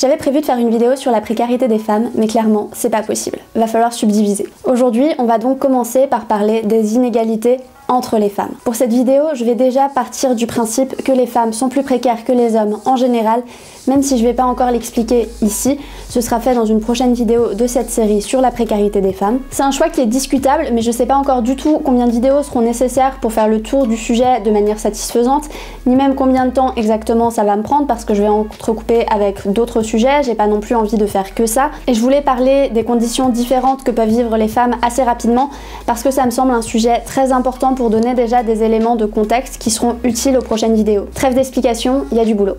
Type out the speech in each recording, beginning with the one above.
J'avais prévu de faire une vidéo sur la précarité des femmes, mais clairement, c'est pas possible. Va falloir subdiviser. Aujourd'hui, on va donc commencer par parler des inégalités entre les femmes. Pour cette vidéo, je vais déjà partir du principe que les femmes sont plus précaires que les hommes en général, même si je vais pas encore l'expliquer ici, ce sera fait dans une prochaine vidéo de cette série sur la précarité des femmes. C'est un choix qui est discutable, mais je sais pas encore du tout combien de vidéos seront nécessaires pour faire le tour du sujet de manière satisfaisante, ni même combien de temps exactement ça va me prendre, parce que je vais entrecouper avec d'autres sujets, j'ai pas non plus envie de faire que ça. Et je voulais parler des conditions différentes que peuvent vivre les femmes assez rapidement, parce que ça me semble un sujet très important pour donner déjà des éléments de contexte qui seront utiles aux prochaines vidéos. Trêve d'explication, il y a du boulot.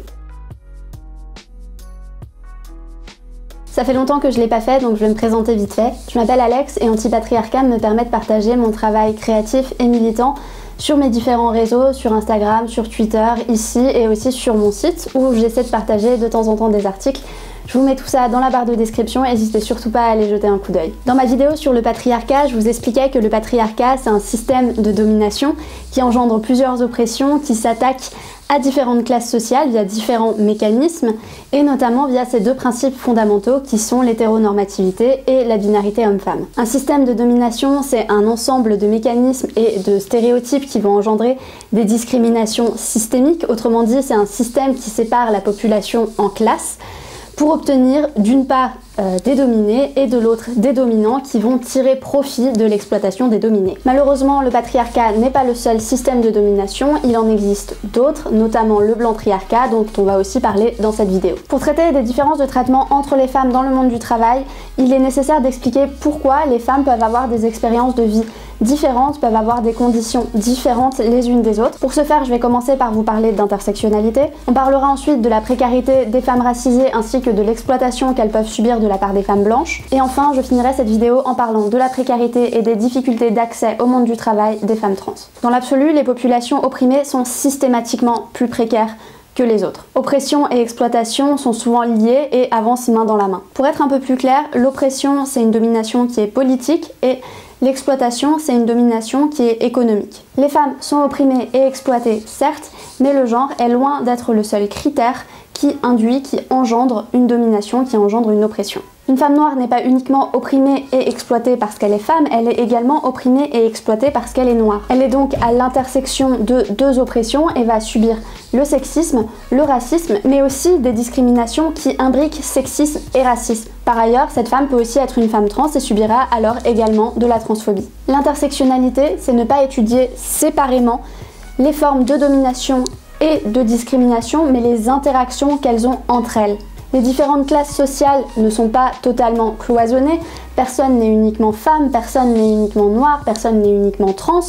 Ça fait longtemps que je l'ai pas fait, donc je vais me présenter vite fait. Je m'appelle Alex et Antipatriarcat me permet de partager mon travail créatif et militant sur mes différents réseaux, sur Instagram, sur Twitter, ici et aussi sur mon site où j'essaie de partager de temps en temps des articles. Je vous mets tout ça dans la barre de description, n'hésitez surtout pas à aller jeter un coup d'œil. Dans ma vidéo sur le patriarcat, je vous expliquais que le patriarcat, c'est un système de domination qui engendre plusieurs oppressions, qui s'attaquent à différentes classes sociales via différents mécanismes, et notamment via ces deux principes fondamentaux qui sont l'hétéronormativité et la binarité homme-femme. Un système de domination, c'est un ensemble de mécanismes et de stéréotypes qui vont engendrer des discriminations systémiques, autrement dit, c'est un système qui sépare la population en classes, pour obtenir d'une part des dominés et de l'autre des dominants qui vont tirer profit de l'exploitation des dominés. Malheureusement, le patriarcat n'est pas le seul système de domination, il en existe d'autres, notamment le blantriarcat dont on va aussi parler dans cette vidéo. Pour traiter des différences de traitement entre les femmes dans le monde du travail, il est nécessaire d'expliquer pourquoi les femmes peuvent avoir des expériences de vie différentes, peuvent avoir des conditions différentes les unes des autres. Pour ce faire, je vais commencer par vous parler d'intersectionnalité. On parlera ensuite de la précarité des femmes racisées ainsi que de l'exploitation qu'elles peuvent subir de la part des femmes blanches. Et enfin, je finirai cette vidéo en parlant de la précarité et des difficultés d'accès au monde du travail des femmes trans. Dans l'absolu, les populations opprimées sont systématiquement plus précaires que les autres. Oppression et exploitation sont souvent liées et avancent main dans la main. Pour être un peu plus clair, l'oppression, c'est une domination qui est politique et l'exploitation, c'est une domination qui est économique. Les femmes sont opprimées et exploitées, certes, mais le genre est loin d'être le seul critère qui engendre une domination, qui engendre une oppression. Une femme noire n'est pas uniquement opprimée et exploitée parce qu'elle est femme, elle est également opprimée et exploitée parce qu'elle est noire. Elle est donc à l'intersection de deux oppressions et va subir le sexisme, le racisme, mais aussi des discriminations qui imbriquent sexisme et racisme. Par ailleurs, cette femme peut aussi être une femme trans et subira alors également de la transphobie. L'intersectionnalité, c'est ne pas étudier séparément les formes de domination et de discrimination, mais les interactions qu'elles ont entre elles. Les différentes classes sociales ne sont pas totalement cloisonnées, personne n'est uniquement femme, personne n'est uniquement noir, personne n'est uniquement trans.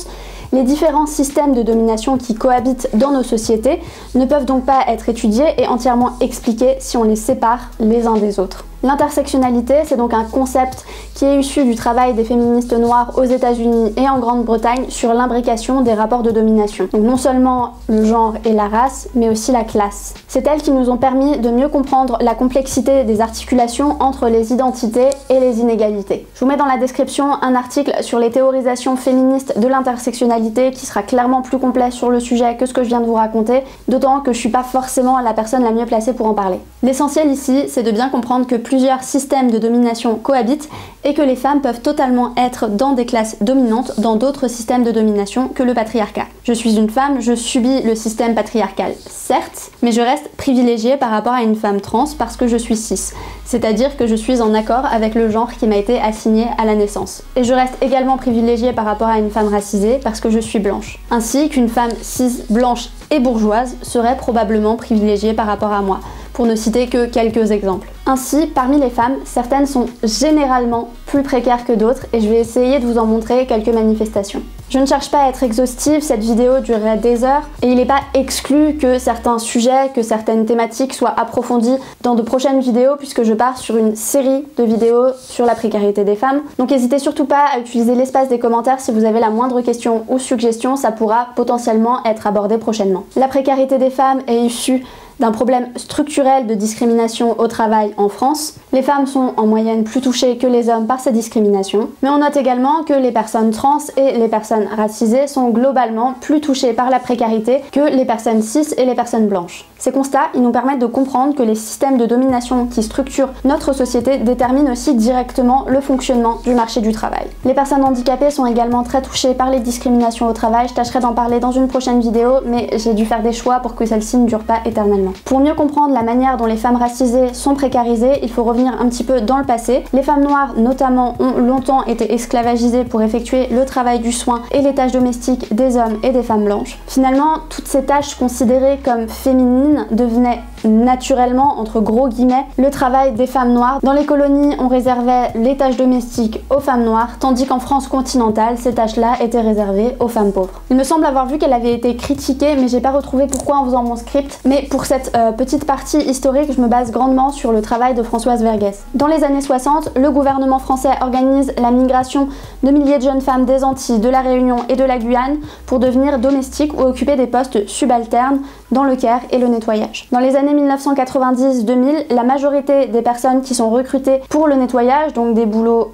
Les différents systèmes de domination qui cohabitent dans nos sociétés ne peuvent donc pas être étudiés et entièrement expliqués si on les sépare les uns des autres. L'intersectionnalité, c'est donc un concept qui est issu du travail des féministes noires aux États-Unis et en Grande-Bretagne sur l'imbrication des rapports de domination. Donc non seulement le genre et la race, mais aussi la classe. C'est elles qui nous ont permis de mieux comprendre la complexité des articulations entre les identités et les inégalités. Je vous mets dans la description un article sur les théorisations féministes de l'intersectionnalité qui sera clairement plus complet sur le sujet que ce que je viens de vous raconter, d'autant que je suis pas forcément la personne la mieux placée pour en parler. L'essentiel ici, c'est de bien comprendre que plusieurs systèmes de domination cohabitent et que les femmes peuvent totalement être dans des classes dominantes dans d'autres systèmes de domination que le patriarcat. Je suis une femme, je subis le système patriarcal, certes, mais je reste privilégiée par rapport à une femme trans parce que je suis cis, c'est-à-dire que je suis en accord avec le genre qui m'a été assigné à la naissance. Et je reste également privilégiée par rapport à une femme racisée parce que je suis blanche, ainsi qu'une femme cis, blanche et bourgeoise serait probablement privilégiée par rapport à moi, pour ne citer que quelques exemples. Ainsi, parmi les femmes, certaines sont généralement plus précaires que d'autres et je vais essayer de vous en montrer quelques manifestations. Je ne cherche pas à être exhaustive, cette vidéo durerait des heures et il n'est pas exclu que certains sujets, que certaines thématiques soient approfondies dans de prochaines vidéos puisque je pars sur une série de vidéos sur la précarité des femmes. Donc n'hésitez surtout pas à utiliser l'espace des commentaires si vous avez la moindre question ou suggestion, ça pourra potentiellement être abordé prochainement. La précarité des femmes est issue d'un problème structurel de discrimination au travail en France. Les femmes sont en moyenne plus touchées que les hommes par ces discriminations, mais on note également que les personnes trans et les personnes racisées sont globalement plus touchées par la précarité que les personnes cis et les personnes blanches. Ces constats, ils nous permettent de comprendre que les systèmes de domination qui structurent notre société déterminent aussi directement le fonctionnement du marché du travail. Les personnes handicapées sont également très touchées par les discriminations au travail. Je tâcherai d'en parler dans une prochaine vidéo, mais j'ai dû faire des choix pour que celle-ci ne dure pas éternellement. Pour mieux comprendre la manière dont les femmes racisées sont précarisées, il faut revenir un petit peu dans le passé. Les femmes noires, notamment, ont longtemps été esclavagisées pour effectuer le travail du soin et les tâches domestiques des hommes et des femmes blanches. Finalement, toutes ces tâches considérées comme féminines devenaient naturellement, entre gros guillemets, le travail des femmes noires. Dans les colonies, on réservait les tâches domestiques aux femmes noires, tandis qu'en France continentale, ces tâches-là étaient réservées aux femmes pauvres. Il me semble avoir vu qu'elle avait été critiquée, mais j'ai pas retrouvé pourquoi en faisant mon script. Mais pour cette petite partie historique, je me base grandement sur le travail de Françoise Vergès. Dans les années 60, le gouvernement français organise la migration de milliers de jeunes femmes des Antilles, de la Réunion et de la Guyane pour devenir domestiques ou occuper des postes subalternes dans le care et le nettoyage. Dans les années 1990-2000, la majorité des personnes qui sont recrutées pour le nettoyage, donc des boulots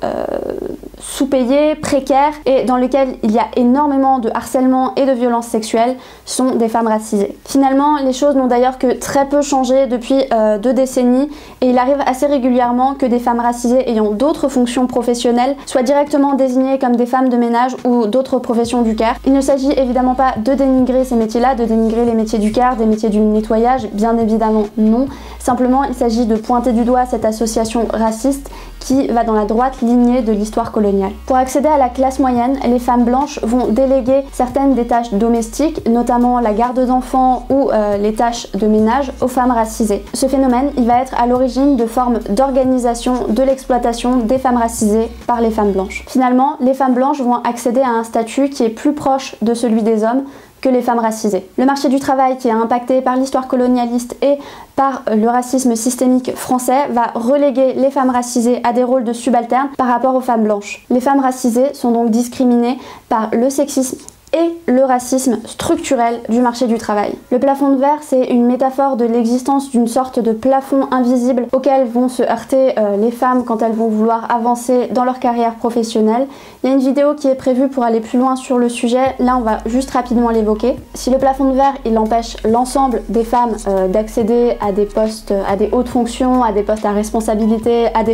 sous-payés, précaires et dans lesquels il y a énormément de harcèlement et de violences sexuelles, sont des femmes racisées. Finalement, les choses n'ont d'ailleurs que très peu changé depuis 2 décennies et il arrive assez régulièrement que des femmes racisées ayant d'autres fonctions professionnelles soient directement désignées comme des femmes de ménage ou d'autres professions du care. Il ne s'agit évidemment pas de dénigrer ces métiers-là, de dénigrer les métiers du care, des métiers du nettoyage, bien évidemment non. Simplement, il s'agit de pointer du doigt cette association raciste qui va dans la droite lignée de l'histoire coloniale. Pour accéder à la classe moyenne, les femmes blanches vont déléguer certaines des tâches domestiques, notamment la garde d'enfants ou les tâches de ménage, aux femmes racisées. Ce phénomène, il va être à l'origine de formes d'organisation de l'exploitation des femmes racisées par les femmes blanches. Finalement, les femmes blanches vont accéder à un statut qui est plus proche de celui des hommes que les femmes racisées. Le marché du travail, qui est impacté par l'histoire colonialiste et par le racisme systémique français, va reléguer les femmes racisées à des rôles de subalternes par rapport aux femmes blanches. Les femmes racisées sont donc discriminées par le sexisme et le racisme structurel du marché du travail. Le plafond de verre, c'est une métaphore de l'existence d'une sorte de plafond invisible auquel vont se heurter les femmes quand elles vont vouloir avancer dans leur carrière professionnelle. Il y a une vidéo qui est prévue pour aller plus loin sur le sujet, là on va juste rapidement l'évoquer. Si le plafond de verre, il empêche l'ensemble des femmes d'accéder à des postes, à des hautes fonctions, à des postes à responsabilité, à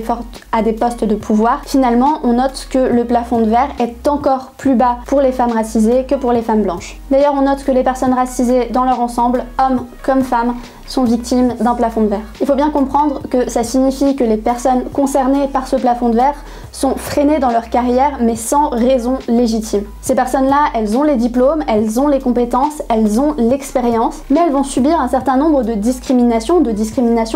des postes de pouvoir, finalement on note que le plafond de verre est encore plus bas pour les femmes racisées que pour les femmes blanches. D'ailleurs, on note que les personnes racisées dans leur ensemble, hommes comme femmes, sont victimes d'un plafond de verre. Il faut bien comprendre que ça signifie que les personnes concernées par ce plafond de verre sont freinées dans leur carrière, mais sans raison légitime. Ces personnes-là, elles ont les diplômes, elles ont les compétences, elles ont l'expérience, mais elles vont subir un certain nombre de discriminations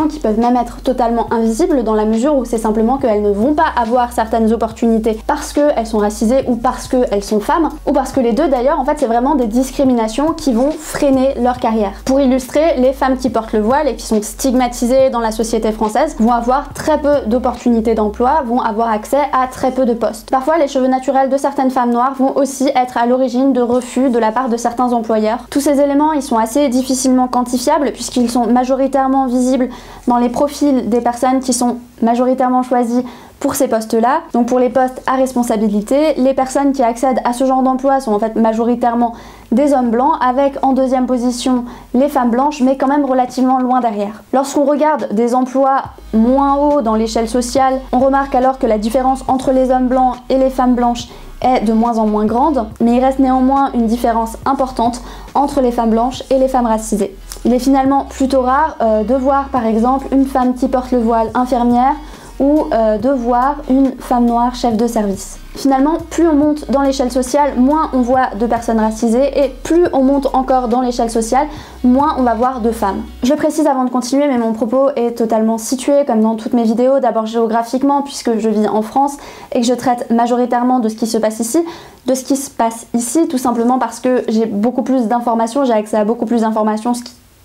qui peuvent même être totalement invisibles dans la mesure où c'est simplement qu'elles ne vont pas avoir certaines opportunités parce qu'elles sont racisées ou parce qu'elles sont femmes, ou parce que les deux d'ailleurs, en fait, c'est vraiment des discriminations qui vont freiner leur carrière. Pour illustrer, les femmes qui portent le voile et qui sont stigmatisées dans la société française vont avoir très peu d'opportunités d'emploi, vont avoir accès à très peu de postes. Parfois, les cheveux naturels de certaines femmes noires vont aussi être à l'origine de refus de la part de certains employeurs. Tous ces éléments, ils sont assez difficilement quantifiables puisqu'ils sont majoritairement visibles dans les profils des personnes qui sont majoritairement choisies pour ces postes-là. Donc pour les postes à responsabilité, les personnes qui accèdent à ce genre d'emploi sont en fait majoritairement des hommes blancs, avec en deuxième position les femmes blanches, mais quand même relativement loin derrière. Lorsqu'on regarde des emplois moins hauts dans l'échelle sociale, on remarque alors que la différence entre les hommes blancs et les femmes blanches est de moins en moins grande, mais il reste néanmoins une différence importante entre les femmes blanches et les femmes racisées. Il est finalement plutôt rare de voir par exemple une femme qui porte le voile infirmière ou de voir une femme noire chef de service. Finalement, plus on monte dans l'échelle sociale, moins on voit de personnes racisées, et plus on monte encore dans l'échelle sociale, moins on va voir de femmes. Je précise avant de continuer, mais mon propos est totalement situé, comme dans toutes mes vidéos, d'abord géographiquement, puisque je vis en France, et que je traite majoritairement de ce qui se passe ici, tout simplement parce que j'ai beaucoup plus d'informations, j'ai accès à beaucoup plus d'informations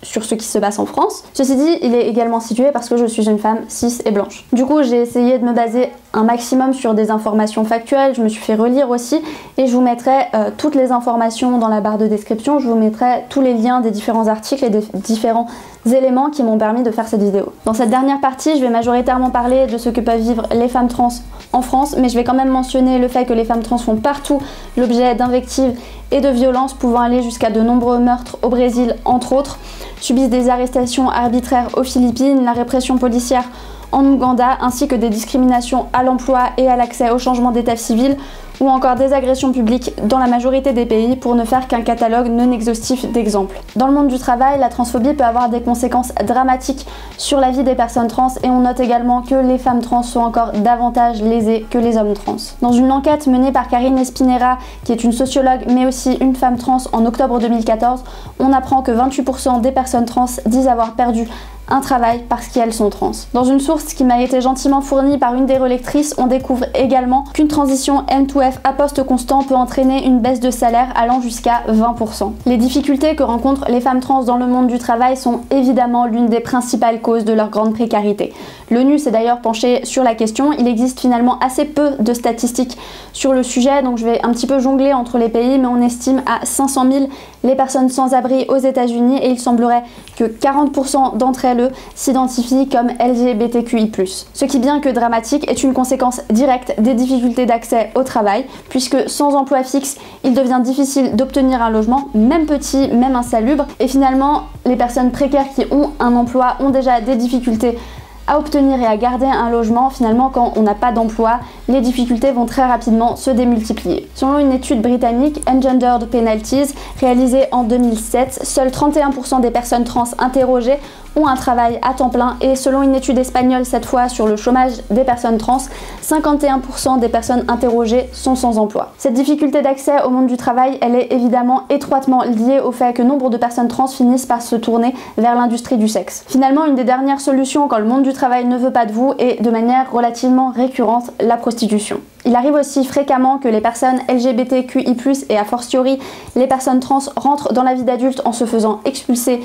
sur ce qui se passe en France. Ceci dit, il est également situé parce que je suis une femme cis et blanche. Du coup, j'ai essayé de me baser un maximum sur des informations factuelles, je me suis fait relire aussi et je vous mettrai toutes les informations dans la barre de description, je vous mettrai tous les liens des différents articles et des différents éléments qui m'ont permis de faire cette vidéo. Dans cette dernière partie, je vais majoritairement parler de ce que peuvent vivre les femmes trans en France, mais je vais quand même mentionner le fait que les femmes trans font partout l'objet d'invectives et de violences pouvant aller jusqu'à de nombreux meurtres au Brésil entre autres, subissent des arrestations arbitraires aux Philippines, la répression policière en Ouganda, ainsi que des discriminations à l'emploi et à l'accès au changement d'état civil, ou encore des agressions publiques dans la majorité des pays, pour ne faire qu'un catalogue non exhaustif d'exemples. Dans le monde du travail, la transphobie peut avoir des conséquences dramatiques sur la vie des personnes trans et on note également que les femmes trans sont encore davantage lésées que les hommes trans. Dans une enquête menée par Karine Espinera, qui est une sociologue mais aussi une femme trans, en octobre 2014, on apprend que 28% des personnes trans disent avoir perdu un travail parce qu'elles sont trans. Dans une source qui m'a été gentiment fournie par une des relectrices, on découvre également qu'une transition M2F à poste constant peut entraîner une baisse de salaire allant jusqu'à 20%. Les difficultés que rencontrent les femmes trans dans le monde du travail sont évidemment l'une des principales causes de leur grande précarité. L'ONU s'est d'ailleurs penchée sur la question, il existe finalement assez peu de statistiques sur le sujet, donc je vais un petit peu jongler entre les pays, mais on estime à 500 000 les personnes sans abri aux États-Unis et il semblerait que 40% d'entre elles s'identifient comme LGBTQI+. Ce qui, bien que dramatique, est une conséquence directe des difficultés d'accès au travail, puisque sans emploi fixe, il devient difficile d'obtenir un logement, même petit, même insalubre, et finalement, les personnes précaires qui ont un emploi ont déjà des difficultés à obtenir et à garder un logement. Finalement, quand on n'a pas d'emploi, les difficultés vont très rapidement se démultiplier. Selon une étude britannique, Engendered Penalties, réalisée en 2007, seuls 31% des personnes trans interrogées ont un travail à temps plein et selon une étude espagnole cette fois sur le chômage des personnes trans, 51% des personnes interrogées sont sans emploi. Cette difficulté d'accès au monde du travail, elle est évidemment étroitement liée au fait que nombre de personnes trans finissent par se tourner vers l'industrie du sexe. Finalement, une des dernières solutions quand le monde du travail ne veut pas de vous est de manière relativement récurrente la prostitution. Il arrive aussi fréquemment que les personnes LGBTQI+, et a fortiori les personnes trans rentrent dans la vie d'adulte en se faisant expulser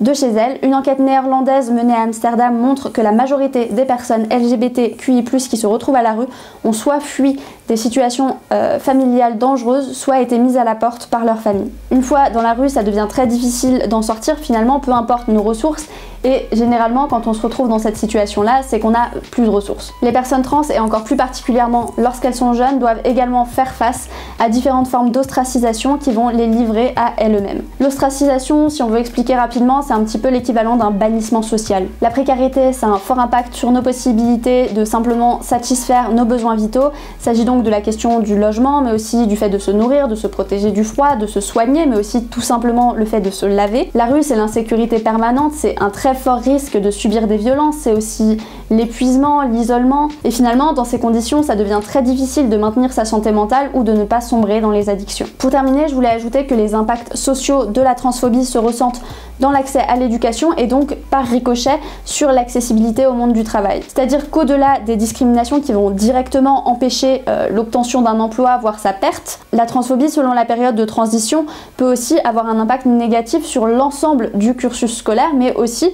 de chez elles. Une enquête néerlandaise menée à Amsterdam montre que la majorité des personnes LGBTQI+, qui se retrouvent à la rue ont soit fui des situations familiales dangereuses, soit été mises à la porte par leur famille. Une fois dans la rue, ça devient très difficile d'en sortir finalement, peu importe nos ressources, et généralement quand on se retrouve dans cette situation-là, c'est qu'on a plus de ressources. Les personnes trans, et encore plus particulièrement lorsqu'elles sont jeunes, doivent également faire face à différentes formes d'ostracisation qui vont les livrer à elles-mêmes. L'ostracisation, si on veut expliquer rapidement, c'est un petit peu l'équivalent d'un bannissement social. La précarité, ça a un fort impact sur nos possibilités de simplement satisfaire nos besoins vitaux. Il s'agit donc de la question du logement, mais aussi du fait de se nourrir, de se protéger du froid, de se soigner, mais aussi tout simplement le fait de se laver. La rue, c'est l'insécurité permanente, c'est un très fort risque de subir des violences, c'est aussi l'épuisement, l'isolement, et finalement, dans ces conditions, ça devient très difficile de maintenir sa santé mentale ou de ne pas sombrer dans les addictions. Pour terminer, je voulais ajouter que les impacts sociaux de la transphobie se ressentent dans l'accès à l'éducation et donc par ricochet sur l'accessibilité au monde du travail. C'est-à-dire qu'au-delà des discriminations qui vont directement empêcher l'obtention d'un emploi, voire sa perte, la transphobie selon la période de transition peut aussi avoir un impact négatif sur l'ensemble du cursus scolaire, mais aussi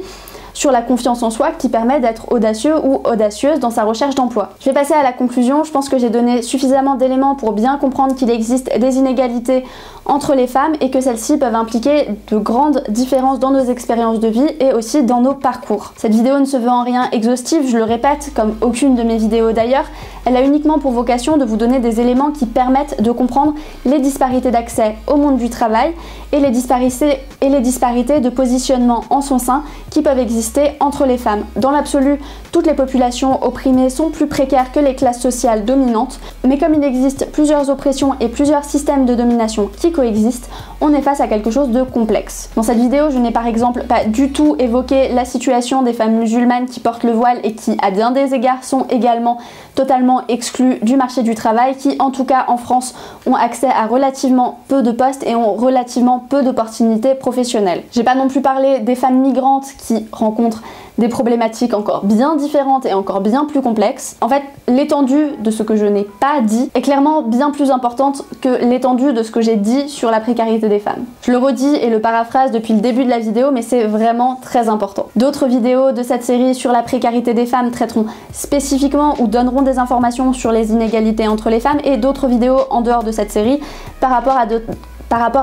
sur la confiance en soi qui permet d'être audacieux ou audacieuse dans sa recherche d'emploi. Je vais passer à la conclusion. Je pense que j'ai donné suffisamment d'éléments pour bien comprendre qu'il existe des inégalités entre les femmes et que celles-ci peuvent impliquer de grandes différences dans nos expériences de vie et aussi dans nos parcours. Cette vidéo ne se veut en rien exhaustive, je le répète, comme aucune de mes vidéos d'ailleurs. Elle a uniquement pour vocation de vous donner des éléments qui permettent de comprendre les disparités d'accès au monde du travail et les disparités de positionnement en son sein qui peuvent exister entre les femmes. Dans l'absolu, toutes les populations opprimées sont plus précaires que les classes sociales dominantes, mais comme il existe plusieurs oppressions et plusieurs systèmes de domination qui coexistent, on est face à quelque chose de complexe. Dans cette vidéo, je n'ai par exemple pas du tout évoqué la situation des femmes musulmanes qui portent le voile et qui, à bien des égards, sont également totalement exclues du marché du travail, qui en tout cas en France ont accès à relativement peu de postes et ont relativement peu d'opportunités professionnelles. J'ai pas non plus parlé des femmes migrantes qui rencontrent des problématiques encore bien différentes et encore bien plus complexes. En fait, l'étendue de ce que je n'ai pas dit est clairement bien plus importante que l'étendue de ce que j'ai dit sur la précarité des femmes. Je le redis et le paraphrase depuis le début de la vidéo, mais c'est vraiment très important. D'autres vidéos de cette série sur la précarité des femmes traiteront spécifiquement ou donneront des informations sur les inégalités entre les femmes, et d'autres vidéos en dehors de cette série par rapport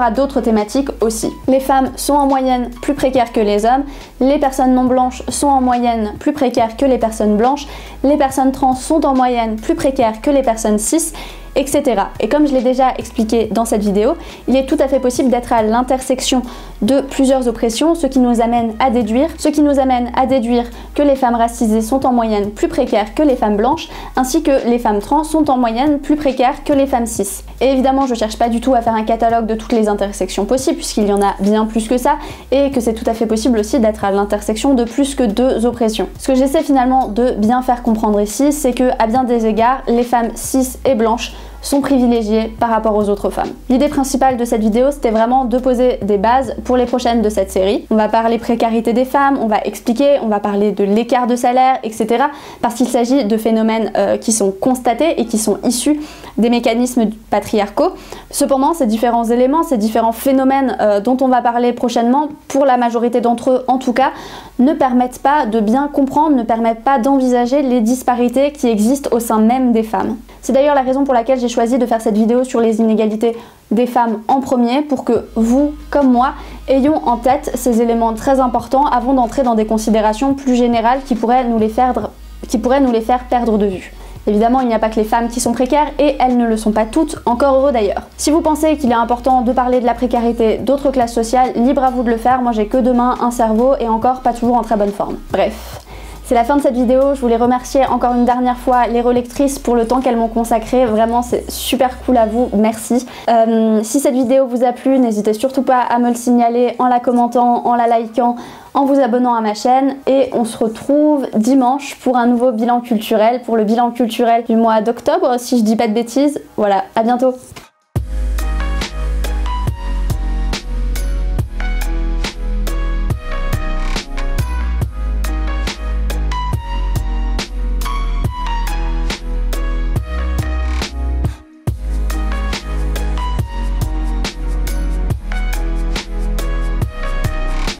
à d'autres thématiques aussi. Les femmes sont en moyenne plus précaires que les hommes, les personnes non blanches sont en moyenne plus précaires que les personnes blanches, les personnes trans sont en moyenne plus précaires que les personnes cis, etc. Et comme je l'ai déjà expliqué dans cette vidéo, il est tout à fait possible d'être à l'intersection de plusieurs oppressions, ce qui nous amène à déduire que les femmes racisées sont en moyenne plus précaires que les femmes blanches, ainsi que les femmes trans sont en moyenne plus précaires que les femmes cis. Et évidemment, je cherche pas du tout à faire un catalogue de toutes les intersections possibles, puisqu'il y en a bien plus que ça, et que c'est tout à fait possible aussi d'être à l'intersection de plus que 2 oppressions. Ce que j'essaie finalement de bien faire comprendre ici, c'est que, à bien des égards, les femmes cis et blanches sont privilégiées par rapport aux autres femmes. L'idée principale de cette vidéo, c'était vraiment de poser des bases pour les prochaines de cette série. On va parler précarité des femmes, on va expliquer, on va parler de l'écart de salaire, etc. parce qu'il s'agit de phénomènes qui sont constatés et qui sont issus des mécanismes patriarcaux. Cependant, ces différents éléments, ces différents phénomènes dont on va parler prochainement, pour la majorité d'entre eux en tout cas, ne permettent pas de bien comprendre, ne permettent pas d'envisager les disparités qui existent au sein même des femmes. C'est d'ailleurs la raison pour laquelle j'ai choisi de faire cette vidéo sur les inégalités des femmes en premier, pour que vous, comme moi, ayons en tête ces éléments très importants avant d'entrer dans des considérations plus générales qui pourraient nous les faire perdre de vue. Évidemment, il n'y a pas que les femmes qui sont précaires, et elles ne le sont pas toutes, encore heureux d'ailleurs. Si vous pensez qu'il est important de parler de la précarité d'autres classes sociales, libre à vous de le faire. Moi j'ai que 2 mains, un cerveau, et encore pas toujours en très bonne forme. Bref. C'est la fin de cette vidéo, je voulais remercier encore une dernière fois les relectrices pour le temps qu'elles m'ont consacré, vraiment c'est super cool à vous, merci. Si cette vidéo vous a plu, n'hésitez surtout pas à me le signaler en la commentant, en la likant, en vous abonnant à ma chaîne, et on se retrouve dimanche pour un nouveau bilan culturel, pour le bilan culturel du mois d'octobre si je dis pas de bêtises. Voilà, à bientôt.